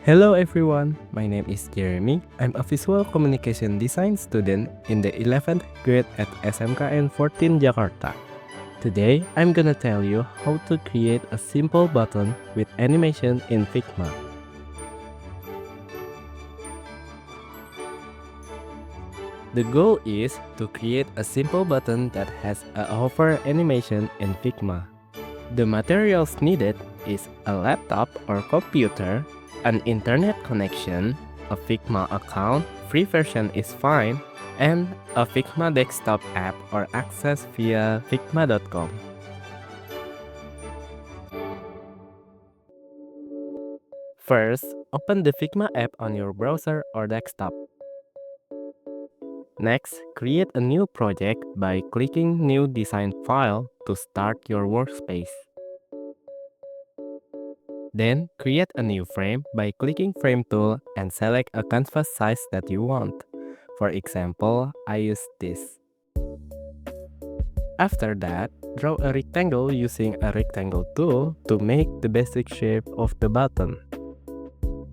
Hello everyone, my name is Jeremy. I'm a visual communication design student in the 11th grade at SMKN 14 Jakarta. Today, I'm gonna tell you how to create a simple button with animation in Figma. The goal is to create a simple button that has a hover animation in Figma. The materials needed is a laptop or computer, an internet connection, a Figma account, free version is fine, and a Figma desktop app or access via figma.com. First, open the Figma app on your browser or desktop. Next, create a new project by clicking New Design File to start your workspace. Then, create a new frame by clicking Frame tool and select a canvas size that you want. For example, I use this. After that, draw a rectangle using a rectangle tool to make the basic shape of the button.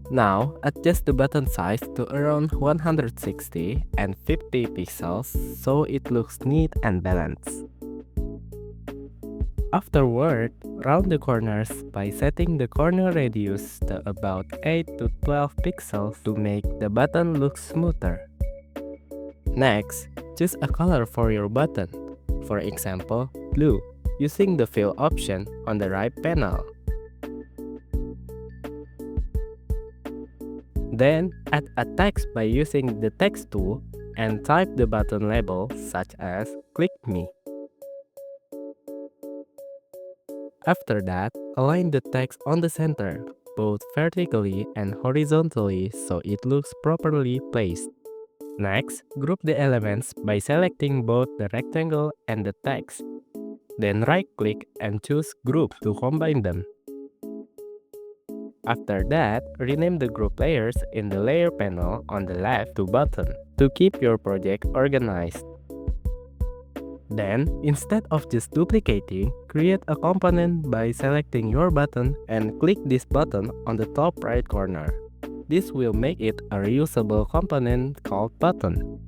Now, adjust the button size to around 160 and 50 pixels so it looks neat and balanced. Afterward, round the corners by setting the corner radius to about 8 to 12 pixels to make the button look smoother. Next, choose a color for your button, for example, blue, using the fill option on the right panel. Then, add a text by using the text tool and type the button label such as "Click Me." After that, align the text on the center, both vertically and horizontally so it looks properly placed. Next, group the elements by selecting both the rectangle and the text. Then right-click and choose Group to combine them. After that, rename the group layers in the layer panel on the left to Button to keep your project organized. Then, instead of just duplicating, create a component by selecting your button and click this button on the top right corner. This will make it a reusable component called button.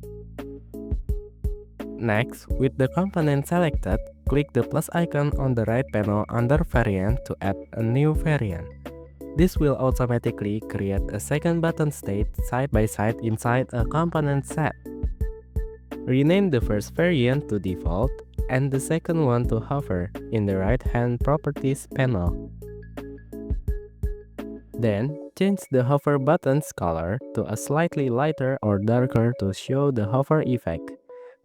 Next, with the component selected, click the plus icon on the right panel under Variant to add a new variant. This will automatically create a second button state side by side inside a component set. Rename the first variant to Default and the second one to Hover in the right-hand Properties panel. Then, change the hover button's color to a slightly lighter or darker to show the hover effect.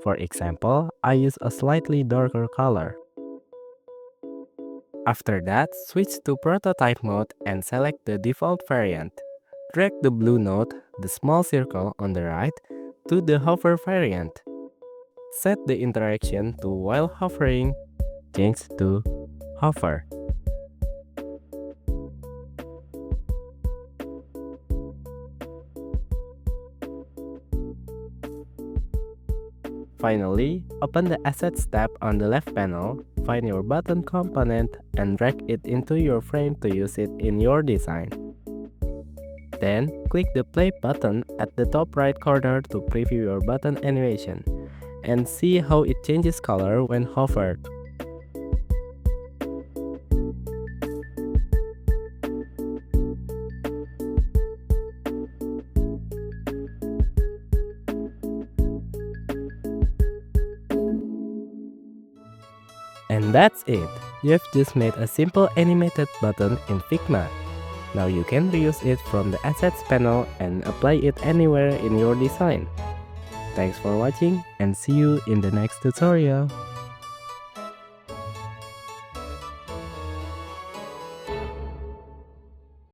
For example, I use a slightly darker color. After that, switch to Prototype mode and select the default variant. Drag the blue node, the small circle on the right, to the hover variant. Set the interaction to while hovering, change to hover. Finally, open the Assets tab on the left panel, find your button component, and drag it into your frame to use it in your design. Then, click the Play button at the top right corner to preview your button animation, and see how it changes color when hovered. And that's it! You've just made a simple animated button in Figma. Now you can reuse it from the Assets panel and apply it anywhere in your design. Thanks for watching and see you in the next tutorial.